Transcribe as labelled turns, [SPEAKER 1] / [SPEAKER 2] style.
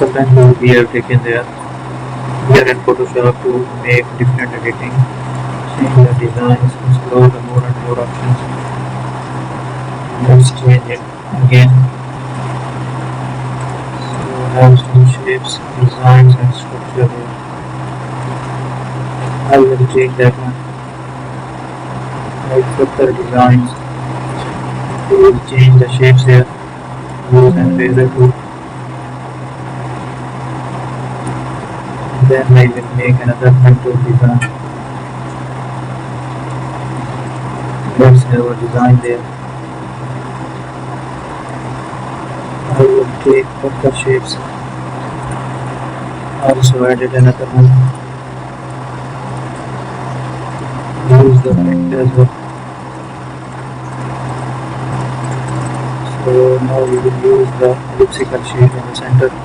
[SPEAKER 1] example we have taken there. Here in Photoshop to make different editing, change the designs, explore the more and more options. Let's change it again. So have some shapes, designs and structure here. I will change that one. Like further designs. We will change the shapes here. Use and razor tool. Then I will make another contour design. Let's have a design there. I will take all the shapes. Also added another one. Use the effect as well. So now we will use the elliptical shape in the center.